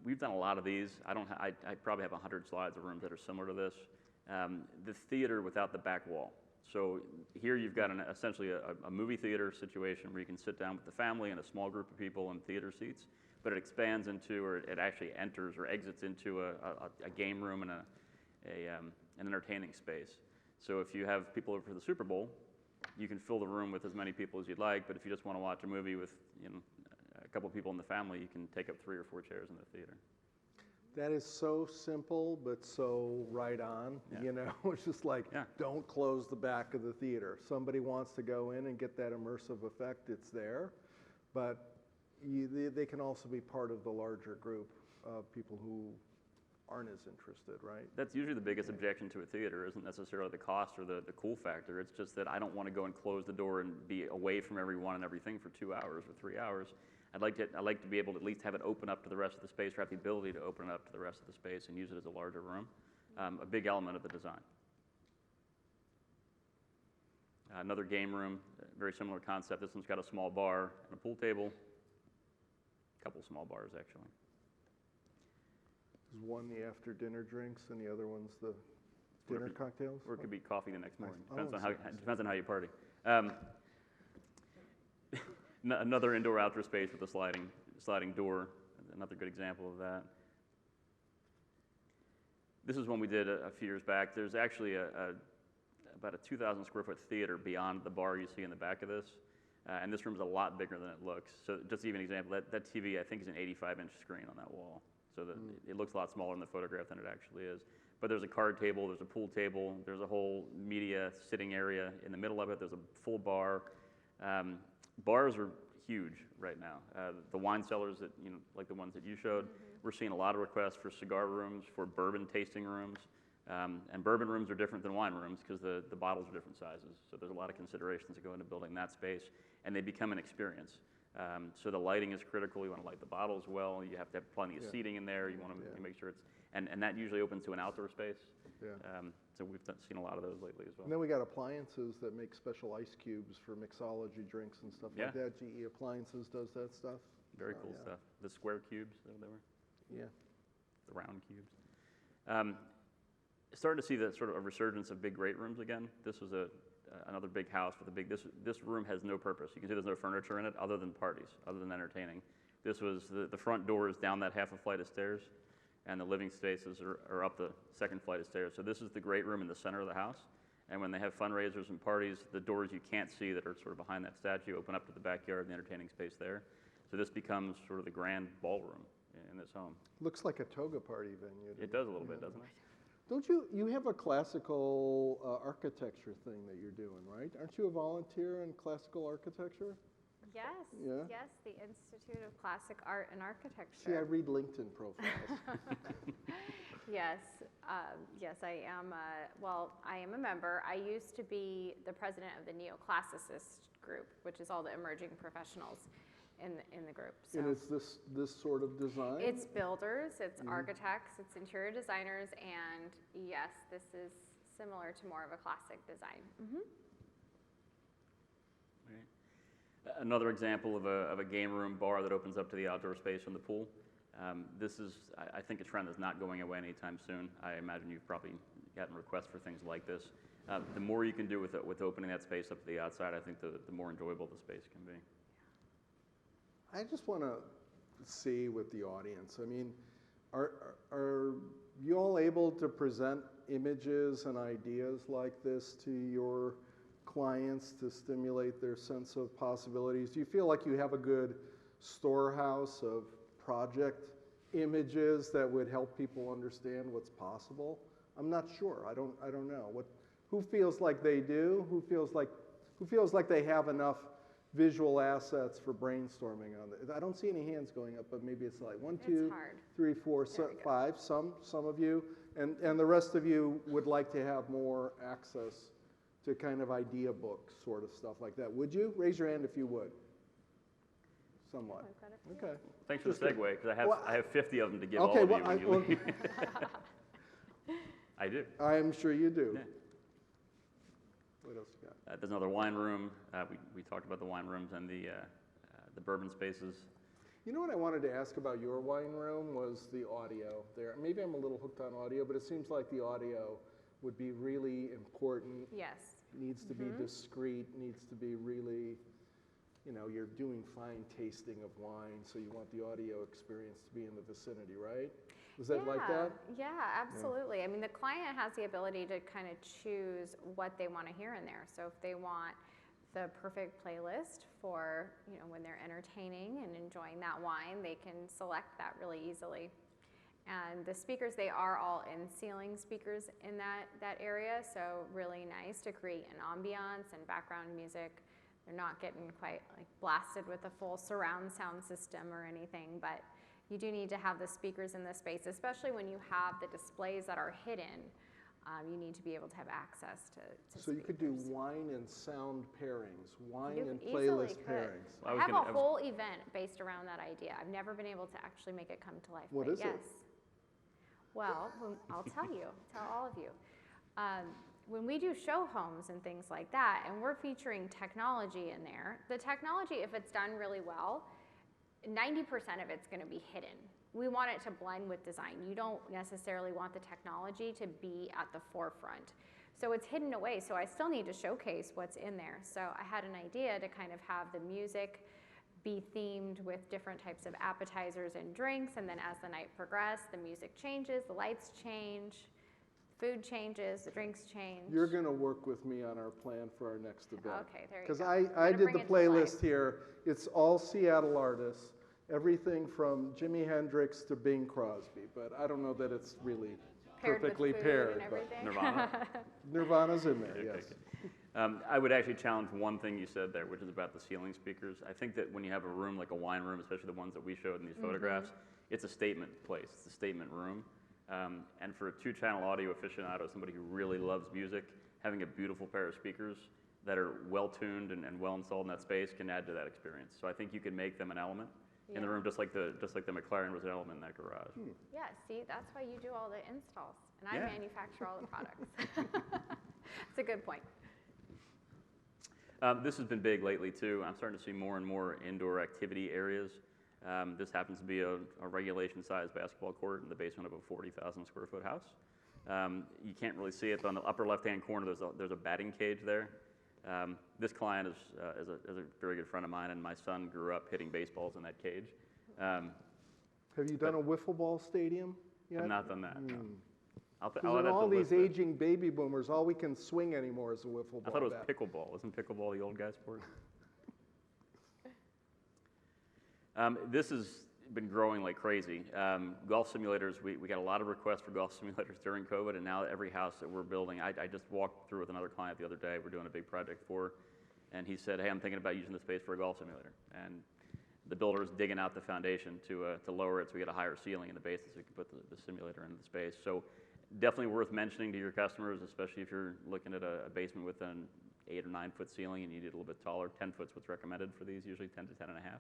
Speaker 3: We've done a lot of these. I probably have 100 slides of rooms that are similar to this. The theater without the back wall. So here you've got essentially a movie theater situation where you can sit down with the family and a small group of people in theater seats, but it expands into, or it actually enters or exits into a game room and an entertaining space. So if you have people over for the Super Bowl, you can fill the room with as many people as you'd like, but if you just want to watch a movie with a couple of people in the family, you can take up 3 or 4 chairs in the theater.
Speaker 1: That is so simple, but so right on.
Speaker 3: Yeah.
Speaker 1: It's just like, don't close the back of the theater. Somebody wants to go in and get that immersive effect, it's there. But they can also be part of the larger group of people who aren't as interested, right?
Speaker 3: That's usually the biggest objection to a theater, isn't necessarily the cost or the cool factor. It's just that I don't want to go and close the door and be away from everyone and everything for 2 hours or 3 hours. I'd like to be able to at least have it open up to the rest of the space, or have the ability to open it up to the rest of the space and use it as a larger room. A big element of the design. Another game room, very similar concept. This one's got a small bar and a pool table. A couple small bars, actually.
Speaker 1: Is one the after dinner drinks and the other one's the dinner cocktails?
Speaker 3: Or it could be coffee the next morning.
Speaker 1: Nice.
Speaker 3: Depends on how you party. Another indoor-outdoor space with a sliding door. Another good example of that. This is one we did a few years back. There's actually about a 2,000 square foot theater beyond the bar you see in the back of this. And this room's a lot bigger than it looks. So just to give you an example, that TV I think is an 85-inch screen on that wall. So it looks a lot smaller in the photograph than it actually is. But there's a card table, there's a pool table, there's a whole media sitting area in the middle of it. There's a full bar. Bars are huge right now. The wine cellars that, like the ones that you showed, we're seeing a lot of requests for cigar rooms, for bourbon tasting rooms. And bourbon rooms are different than wine rooms because the bottles are different sizes. So there's a lot of considerations that go into building that space, and they become an experience. So the lighting is critical. You want to light the bottles well. You have to have plenty of seating in there. You want to make sure it's, and that usually opens to an outdoor space. So we've seen a lot of those lately as well.
Speaker 1: And then we got appliances that make special ice cubes for mixology drinks and stuff like that. GE Appliances does that stuff.
Speaker 3: Very cool stuff. The square cubes, they were?
Speaker 1: Yeah.
Speaker 3: The round cubes. Starting to see the sort of a resurgence of big great rooms again. This was another big house with a big, this room has no purpose. You can see there's no furniture in it other than parties, other than entertaining. This was, the front door is down that half a flight of stairs, and the living spaces are up the second flight of stairs. So this is the great room in the center of the house. And when they have fundraisers and parties, the doors you can't see that are sort of behind that statue open up to the backyard and the entertaining space there. So this becomes sort of the grand ballroom in this home.
Speaker 1: Looks like a toga party venue.
Speaker 3: It does a little bit, doesn't it?
Speaker 1: Don't you have a classical architecture thing that you're doing, right? Aren't you a volunteer in classical architecture?
Speaker 2: Yes,
Speaker 1: Yeah.
Speaker 2: yes, the Institute of Classic Art and Architecture.
Speaker 1: See, I read LinkedIn profiles.
Speaker 2: Yes, yes, I am. I am a member. I used to be the president of the neoclassicist group, which is all the emerging professionals in the group. So
Speaker 1: And it's this sort of design?
Speaker 2: it's builders, it's architects, it's interior designers, and yes, this is similar to more of a classic design.
Speaker 3: Right. Another example of a game room bar that opens up to the outdoor space from the pool. This is, I think, a trend that's not going away anytime soon. I imagine you've probably gotten requests for things like this. The more you can do with opening that space up to the outside, I think the more enjoyable the space can be.
Speaker 1: I just want to see with the audience. I mean, are you all able to present images and ideas like this to your clients to stimulate their sense of possibilities? Do you feel like you have a good storehouse of project images that would help people understand what's possible? I'm not sure. I don't know. Who feels like they do? Who feels like they have enough visual assets for brainstorming on it? I don't see any hands going up, but maybe it's like 1, 2, 3, 4, 5. Some of you, and the rest of you would like to have more access to kind of idea books, sort of stuff like that. Would you? Raise your hand if you would. Somewhat. Okay.
Speaker 3: Thanks for the segue, because I have 50 of them to give
Speaker 1: okay,
Speaker 3: all of you when you leave. I do.
Speaker 1: I'm sure you do.
Speaker 3: Yeah.
Speaker 1: What else you got?
Speaker 3: There's another wine room. We talked about the wine rooms and the bourbon spaces.
Speaker 1: You know what I wanted to ask about your wine room was the audio there. Maybe I'm a little hooked on audio, but it seems like the audio would be really important.
Speaker 2: Yes.
Speaker 1: Needs to be discreet, needs to be really, you're doing fine tasting of wine, so you want the audio experience to be in the vicinity, right? Was that like that?
Speaker 2: Yeah, absolutely. Yeah. I mean, the client has the ability to kind of choose what they want to hear in there. So if they want the perfect playlist for, when they're entertaining and enjoying that wine, they can select that really easily. And the speakers, they are all in-ceiling speakers in that area, so really nice to create an ambiance and background music. They're not getting quite like blasted with a full surround sound system or anything, but you do need to have the speakers in the space, especially when you have the displays that are hidden. You need to be able to have access to
Speaker 1: So you could do
Speaker 2: speakers.
Speaker 1: wine and sound pairings, wine
Speaker 2: You
Speaker 1: and
Speaker 2: easily
Speaker 1: playlist
Speaker 2: could.
Speaker 1: pairings.
Speaker 2: I have a whole event based around that idea. I've never been able to actually make it come to life.
Speaker 1: What
Speaker 2: but
Speaker 1: is it?
Speaker 2: yes. Well, I'll tell you, tell all of you. When we do show homes and things like that, and we're featuring technology in there, the technology, if it's done really well, 90% of it's going to be hidden. We want it to blend with design. You don't necessarily want the technology to be at the forefront. So it's hidden away, so I still need to showcase what's in there. So I had an idea to kind of have the music be themed with different types of appetizers and drinks, and then as the night progressed, the music changes, the lights change, food changes, the drinks change.
Speaker 1: You're going to work with me on our plan for our next event.
Speaker 2: Okay, there you
Speaker 1: Because
Speaker 2: go.
Speaker 1: I
Speaker 2: Gotta
Speaker 1: did
Speaker 2: bring
Speaker 1: the
Speaker 2: it to life.
Speaker 1: playlist here. It's all Seattle artists, everything from Jimi Hendrix to Bing Crosby, but I don't know that it's really
Speaker 2: Paired with
Speaker 1: perfectly
Speaker 2: food
Speaker 1: paired.
Speaker 2: and everything.
Speaker 3: Nirvana.
Speaker 1: Nirvana's in there,
Speaker 3: Okay,
Speaker 1: yes.
Speaker 3: okay. I would actually challenge one thing you said there, which is about the ceiling speakers. I think that when you have a room like a wine room, especially the ones that we showed in these photographs, it's a statement place. It's a statement room. And for a two-channel audio aficionado, somebody who really loves music, having a beautiful pair of speakers that are well-tuned and well-installed in that space can add to that experience. So I think you can make them an element in the room, just like the McLaren was an element in that garage.
Speaker 2: Yeah, see, that's why you do all the installs, and I
Speaker 3: Yeah.
Speaker 2: manufacture all the products. It's a good point.
Speaker 3: This has been big lately too. I'm starting to see more and more indoor activity areas. This happens to be a regulation-sized basketball court in the basement of a 40,000 square foot house. You can't really see it, but on the upper left-hand corner, there's a batting cage there. This client is a very good friend of mine, and my son grew up hitting baseballs in that cage.
Speaker 1: Have you done a wiffle ball stadium yet?
Speaker 3: I've not done that. No. I'll
Speaker 1: Because
Speaker 3: add
Speaker 1: in
Speaker 3: that to
Speaker 1: all
Speaker 3: the
Speaker 1: these
Speaker 3: list.
Speaker 1: aging baby boomers, all we can swing anymore is a wiffle ball
Speaker 3: I thought it was
Speaker 1: bat.
Speaker 3: pickleball. Isn't pickleball the old guy sport? This has been growing like crazy. Golf simulators, we got a lot of requests for golf simulators during COVID, and now every house that we're building, I just walked through with another client the other day, we're doing a big project for, and he said, hey, I'm thinking about using the space for a golf simulator. And the builder is digging out the foundation to lower it so we get a higher ceiling in the base so we can put the simulator into the space. So definitely worth mentioning to your customers, especially if you're looking at a basement with an 8 or 9 foot ceiling and you need it a little bit taller. 10 foot's what's recommended for these, usually 10 to 10 and a half.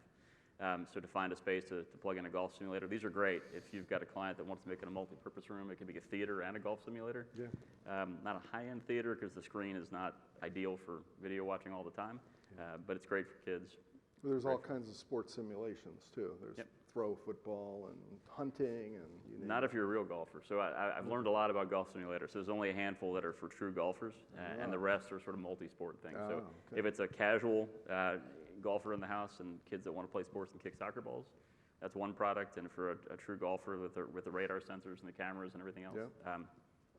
Speaker 3: So to find a space to plug in a golf simulator, these are great. If you've got a client that wants to make it a multi-purpose room, it can be a theater and a golf simulator.
Speaker 1: Yeah.
Speaker 3: Not a high-end theater because the screen is not ideal for video watching all the time, but it's great for kids.
Speaker 1: There's all kinds of sports simulations too. There's
Speaker 3: Yep.
Speaker 1: throw football and hunting and you name
Speaker 3: Not
Speaker 1: it.
Speaker 3: if you're a real golfer. So I've learned a lot about golf simulators. There's only a handful that are for true golfers, and the rest are sort of multi-sport things. So
Speaker 1: okay.
Speaker 3: if it's a casual golfer in the house and kids that want to play sports and kick soccer balls, that's one product. And for a true golfer with the radar sensors and the cameras and everything else,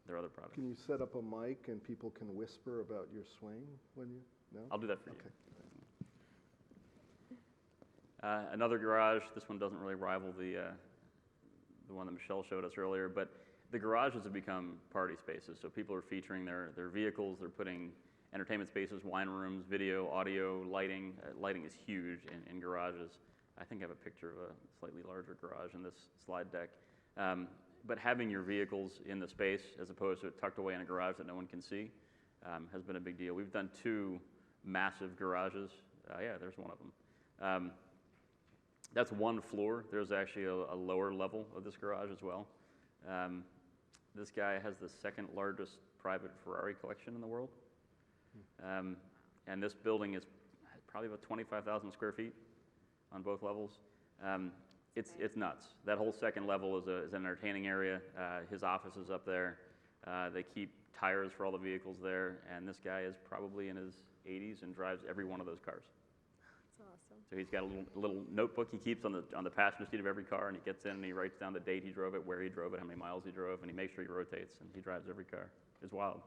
Speaker 3: there are other products.
Speaker 1: Can you set up a mic and people can whisper about your swing when you? No.
Speaker 3: I'll do that for you.
Speaker 1: Okay.
Speaker 3: Another garage. This one doesn't really rival the one that Michelle showed us earlier, but the garages have become party spaces. So people are featuring their vehicles. They're putting entertainment spaces, wine rooms, video, audio, lighting. Lighting is huge in garages. I think I have a picture of a slightly larger garage in this slide deck. But having your vehicles in the space as opposed to tucked away in a garage that no one can see has been a big deal. We've done 2 massive garages. Yeah, there's one of them. That's one floor. There's actually a lower level of this garage as well. This guy has the second largest private Ferrari collection in the world. And this building is probably about 25,000 square feet on both levels. It's nuts. That whole second level is an entertaining area. His office is up there. They keep tires for all the vehicles there. And this guy is probably in his 80s and drives every one of those cars.
Speaker 2: That's awesome.
Speaker 3: So he's got a little notebook he keeps on the passenger seat of every car, and he gets in and he writes down the date he drove it, where he drove it, how many miles he drove, and he makes sure he rotates, and he drives every car. It's wild.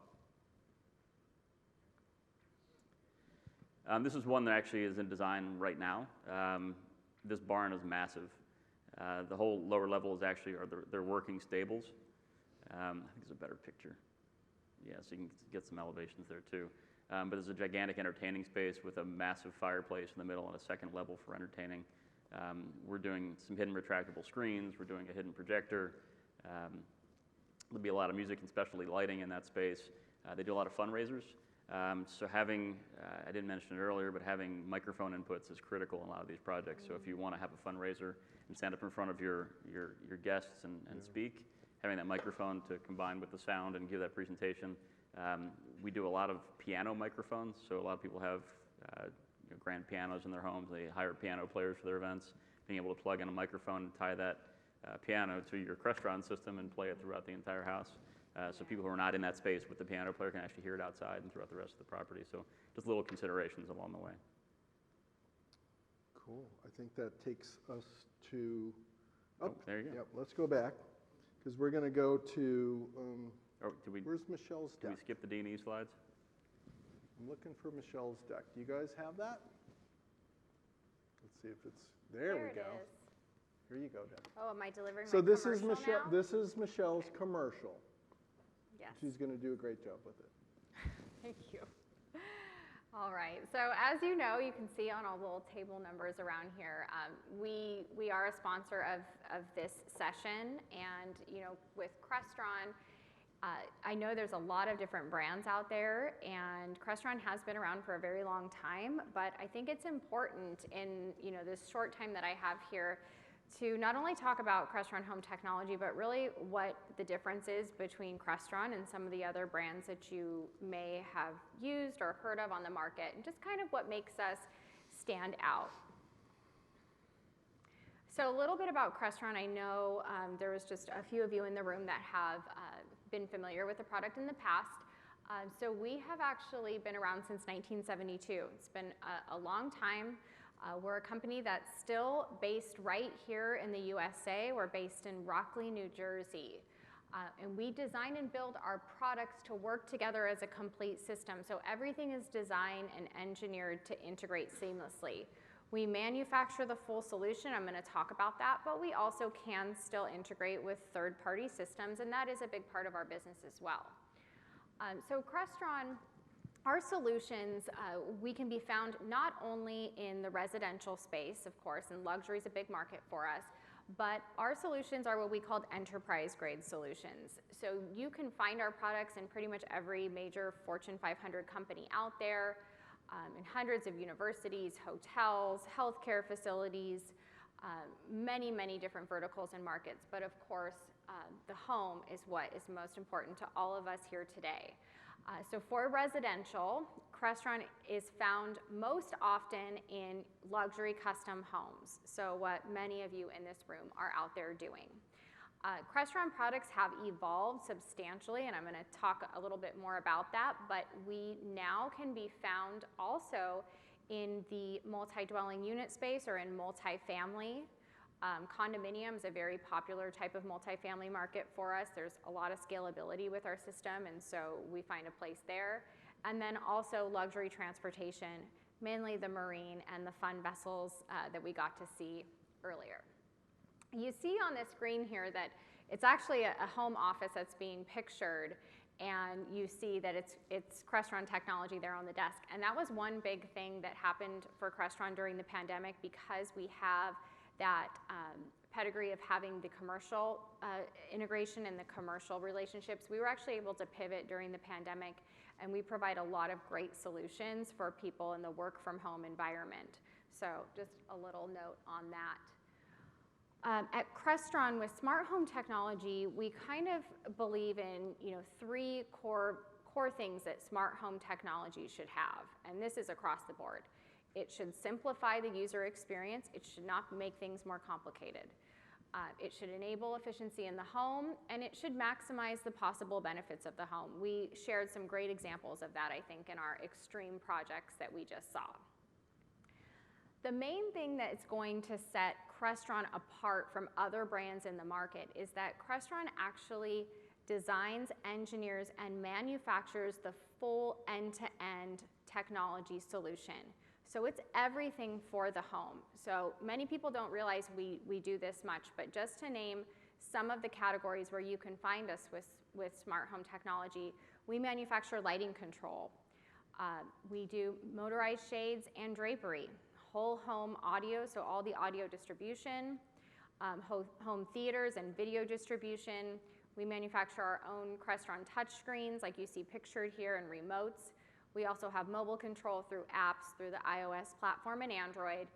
Speaker 3: This is one that actually is in design right now. This barn is massive. The whole lower level is actually they're working stables. I think there's a better picture. Yeah, so you can get some elevations there too. But there's a gigantic entertaining space with a massive fireplace in the middle and a second level for entertaining. We're doing some hidden retractable screens. We're doing a hidden projector. There'll be a lot of music and specialty lighting in that space. They do a lot of fundraisers. So having, I didn't mention it earlier, but having microphone inputs is critical in a lot of these projects. So if you want to have a fundraiser and stand up in front of your guests and speak, having that microphone to combine with the sound and give that presentation. We do a lot of piano microphones. So a lot of people have grand pianos in their homes. They hire piano players for their events. Being able to plug in a microphone and tie that piano to your Crestron system and play it throughout the entire house. So people who are not in that space with the piano player can actually hear it outside and throughout the rest of the property. So just little considerations along the way.
Speaker 1: Cool. I think that takes us to,
Speaker 3: Oh, there you go.
Speaker 1: Yep, let's go back, because we're going to go to, where's Michelle's
Speaker 3: Did we
Speaker 1: deck?
Speaker 3: skip the D&E slides?
Speaker 1: I'm looking for Michelle's deck. Do you guys have that? Let's see if it's, there we
Speaker 2: it
Speaker 1: go.
Speaker 2: is.
Speaker 1: Here you go, Deb.
Speaker 2: Oh, am I delivering
Speaker 1: So
Speaker 2: my
Speaker 1: this is
Speaker 2: commercial
Speaker 1: Michelle.
Speaker 2: now?
Speaker 1: This is Michelle's commercial.
Speaker 2: Yes.
Speaker 1: She's going to do a great job with it.
Speaker 2: Thank you. All right, so as you know, you can see on all the little table numbers around here, we are a sponsor of this session, and with Crestron, I know there's a lot of different brands out there, and Crestron has been around for a very long time, but I think it's important in this short time that I have here to not only talk about Crestron home technology, but really what the difference is between Crestron and some of the other brands that you may have used or heard of on the market, and just kind of what makes us stand out. So a little bit about Crestron. I know there was just a few of you in the room that have been familiar with the product in the past. So we have actually been around since 1972. It's been a long time. We're a company that's still based right here in the USA. We're based in Rockley, New Jersey. And we design and build our products to work together as a complete system. So everything is designed and engineered to integrate seamlessly. We manufacture the full solution. I'm going to talk about that, but we also can still integrate with third-party systems, and that is a big part of our business as well. So Crestron, our solutions, we can be found not only in the residential space, of course, and luxury is a big market for us, but our solutions are what we call enterprise-grade solutions. So you can find our products in pretty much every major Fortune 500 company out there, in hundreds of universities, hotels, healthcare facilities, many, many different verticals and markets. But of course, the home is what is most important to all of us here today. So for residential, Crestron is found most often in luxury custom homes. So what many of you in this room are out there doing. Crestron products have evolved substantially, and I'm going to talk a little bit more about that, but we now can be found also in the multi-dwelling unit space or in multifamily. Condominiums, a very popular type of multifamily market for us. There's a lot of scalability with our system, and so we find a place there. And then also luxury transportation, mainly the marine and the fun vessels that we got to see earlier. You see on this screen here that it's actually a home office that's being pictured, and you see that it's Crestron technology there on the desk. And that was one big thing that happened for Crestron during the pandemic, because we have that pedigree of having the commercial integration and the commercial relationships. We were actually able to pivot during the pandemic, and we provide a lot of great solutions for people in the work from home environment. So just a little note on that. At Crestron, with smart home technology, we kind of believe in three core things that smart home technology should have, and this is across the board. It should simplify the user experience. It should not make things more complicated. It should enable efficiency in the home, and it should maximize the possible benefits of the home. We shared some great examples of that, I think, in our extreme projects that we just saw. The main thing that's going to set Crestron apart from other brands in the market is that Crestron actually designs, engineers, and manufactures the full end-to-end technology solution. So it's everything for the home. So many people don't realize we do this much, but just to name some of the categories where you can find us with smart home technology, we manufacture lighting control. We do motorized shades and drapery, whole home audio, so all the audio distribution, home theaters and video distribution. We manufacture our own Crestron touchscreens like you see pictured here and remotes. We also have mobile control through apps through the iOS platform and Android.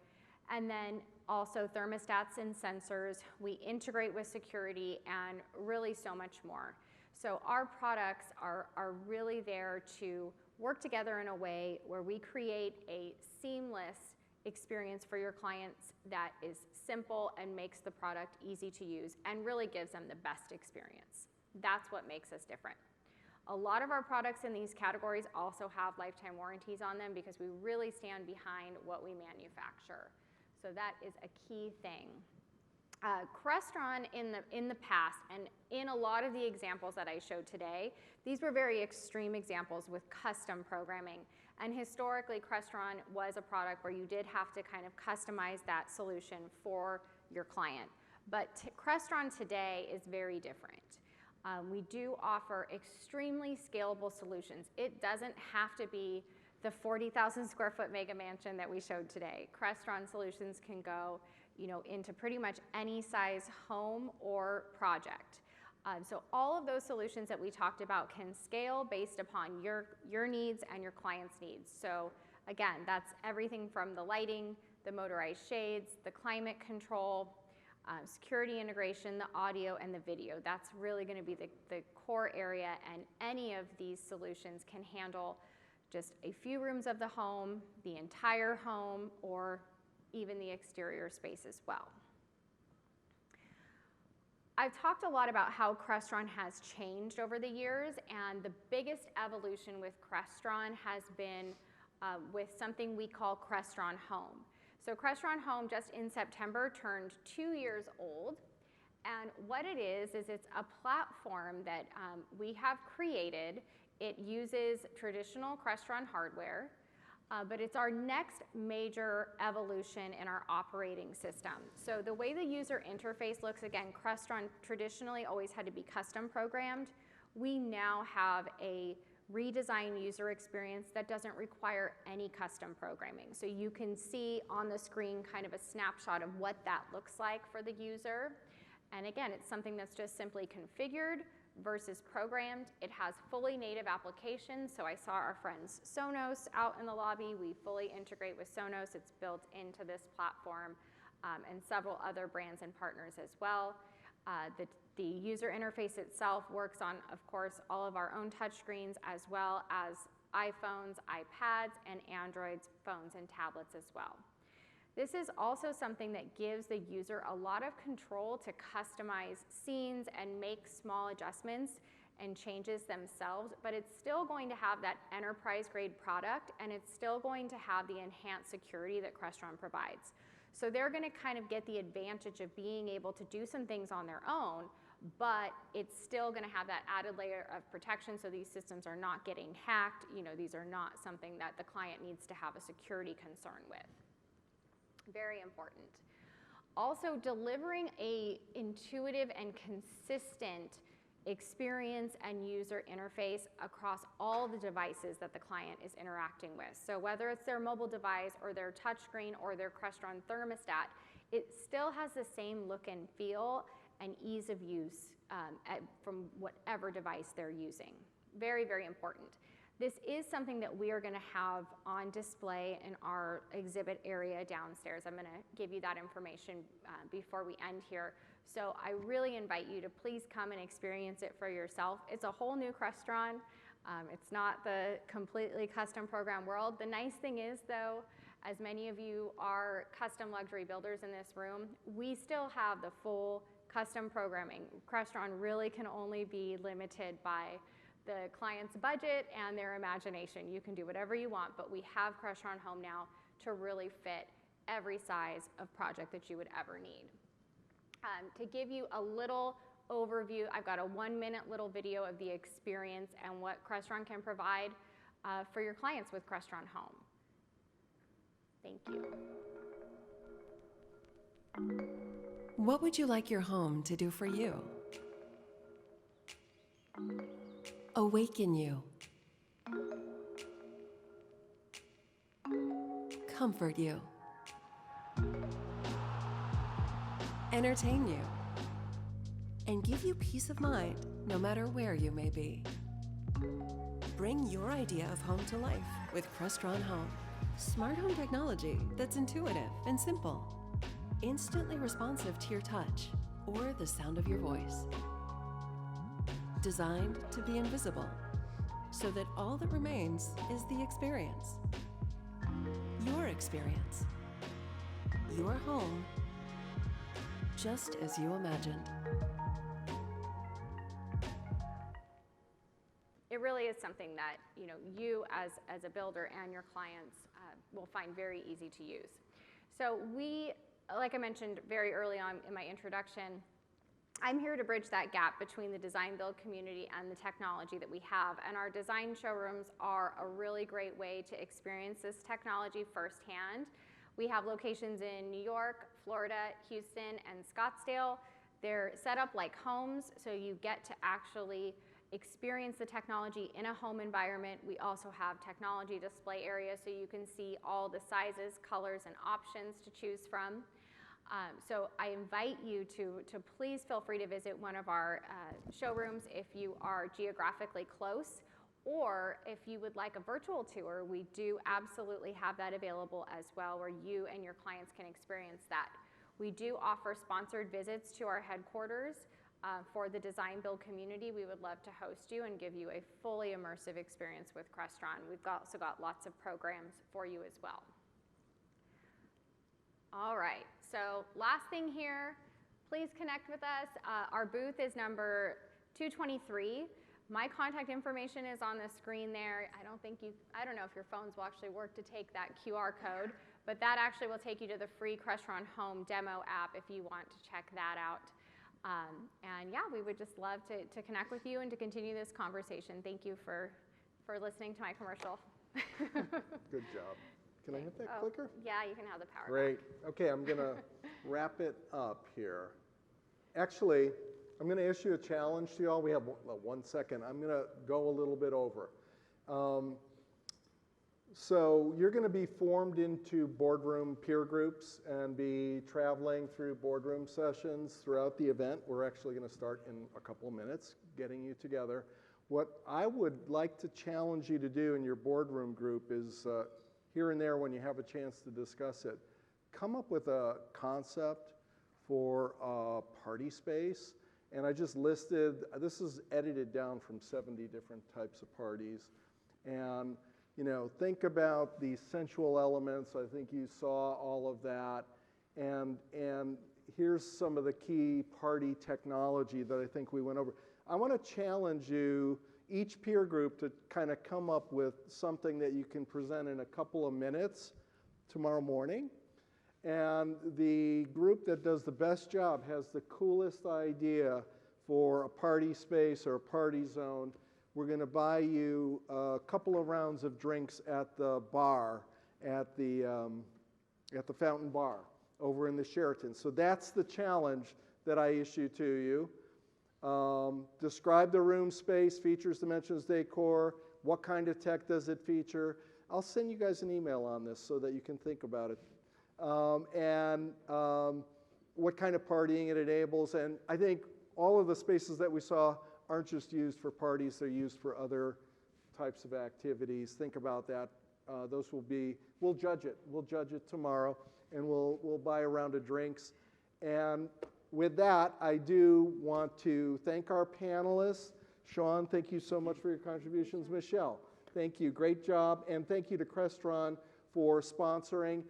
Speaker 2: And then also thermostats and sensors. We integrate with security and really so much more. So our products are really there to work together in a way where we create a seamless experience for your clients that is simple and makes the product easy to use and really gives them the best experience. That's what makes us different. A lot of our products in these categories also have lifetime warranties on them because we really stand behind what we manufacture. So that is a key thing. Crestron in the past, and in a lot of the examples that I showed today, these were very extreme examples with custom programming. And historically, Crestron was a product where you did have to kind of customize that solution for your client. But Crestron today is very different. We do offer extremely scalable solutions. It doesn't have to be the 40,000 square foot mega mansion that we showed today. Crestron solutions can go, into pretty much any size home or project. So all of those solutions that we talked about can scale based upon your needs and your client's needs. So again, that's everything from the lighting, the motorized shades, the climate control, security integration, the audio, and the video. That's really going to be the core area, and any of these solutions can handle just a few rooms of the home, the entire home, or even the exterior space as well. I've talked a lot about how Crestron has changed over the years, and the biggest evolution with Crestron has been with something we call Crestron Home. So Crestron Home just in September turned 2 years old, and what it is it's a platform that we have created. It uses traditional Crestron hardware, but it's our next major evolution in our operating system. So the way the user interface looks, again, Crestron traditionally always had to be custom programmed. We now have a redesigned user experience that doesn't require any custom programming. So you can see on the screen kind of a snapshot of what that looks like for the user. And again, it's something that's just simply configured versus programmed. It has fully native applications. So I saw our friends Sonos out in the lobby. We fully integrate with Sonos. It's built into this platform, and several other brands and partners as well. The user interface itself works on, of course, all of our own touchscreens, as well as iPhones, iPads, and Android phones and tablets as well. This is also something that gives the user a lot of control to customize scenes and make small adjustments and changes themselves, but it's still going to have that enterprise-grade product, and it's still going to have the enhanced security that Crestron provides. So they're going to kind of get the advantage of being able to do some things on their own, but it's still going to have that added layer of protection, so these systems are not getting hacked. These are not something that the client needs to have a security concern with. Very important. Also, delivering a intuitive and consistent experience and user interface across all the devices that the client is interacting with. So whether it's their mobile device or their touchscreen or their Crestron thermostat, it still has the same look and feel and ease of use from whatever device they're using. Very, very important. This is something that we are going to have on display in our exhibit area downstairs. I'm going to give you that information before we end here. So I really invite you to please come and experience it for yourself. It's a whole new Crestron. It's not the completely custom program world. The nice thing is, though, as many of you are custom luxury builders in this room, we still have the full custom programming. Crestron really can only be limited by the client's budget and their imagination. You can do whatever you want, but we have Crestron Home now to really fit every size of project that you would ever need. To give you a little overview, I've got a 1-minute little video of the experience and what Crestron can provide. for your clients with Crestron Home. Thank you.
Speaker 4: What would you like your home to do for you? Awaken you. Comfort you. Entertain you. And give you peace of mind no matter where you may be. Bring your idea of home to life with Crestron Home. Smart home technology that's intuitive and simple. Instantly responsive to your touch or the sound of your voice. Designed to be invisible so that all that remains is the experience. Your experience. Your home, just as you imagined.
Speaker 2: It really is something that you as a builder and your clients will find very easy to use. So we, like I mentioned very early on in my introduction, I'm here to bridge that gap between the design build community and the technology that we have. And our design showrooms are a really great way to experience this technology firsthand. We have locations in New York, Florida, Houston, and Scottsdale. They're set up like homes, so you get to actually experience the technology in a home environment. We also have technology display areas so you can see all the sizes, colors, and options to choose from. So I invite you to please feel free to visit one of our showrooms if you are geographically close, or if you would like a virtual tour, we do absolutely have that available as well, where you and your clients can experience that. We do offer sponsored visits to our headquarters. For the design build community, we would love to host you and give you a fully immersive experience with Crestron. We've also got lots of programs for you as well. All right, so last thing here, please connect with us. Our booth is number 223. My contact information is on the screen there. I don't know if your phones will actually work to take that QR code, but that actually will take you to the free Crestron Home demo app if you want to check that out. And yeah, we would just love to connect with you and to continue this conversation. Thank you for listening to my commercial.
Speaker 1: Good job. Can I hit that clicker?
Speaker 2: Yeah, you can have the power.
Speaker 1: Great. Okay, I'm going to wrap it up here. Actually, I'm going to issue a challenge to you all. We have 1 second. I'm going to go a little bit over. So you're going to be formed into boardroom peer groups and be traveling through boardroom sessions throughout the event. We're actually going to start in a couple of minutes getting you together. What I would like to challenge you to do in your boardroom group is here and there when you have a chance to discuss it, come up with a concept for a party space. And I just listed, this is edited down from 70 different types of parties. And think about the sensual elements. I think you saw all of that. And here's some of the key party technology that I think we went over. I want to challenge you, each peer group, to kind of come up with something that you can present in a couple of minutes tomorrow morning. And the group that does the best job has the coolest idea for a party space or a party zone. We're going to buy you a couple of rounds of drinks at the bar, at the Fountain Bar over in the Sheraton. So that's the challenge that I issue to you. Describe the room space, features, dimensions, decor. What kind of tech does it feature? I'll send you guys an email on this so that you can think about it. What kind of partying it enables. And I think all of the spaces that we saw aren't just used for parties, they're used for other types of activities. Think about that. Those will be, we'll judge it tomorrow, and we'll buy a round of drinks. And with that, I do want to thank our panelists. Sean, thank you so much for your contributions. Michelle, thank you, great job. And thank you to Crestron for sponsoring.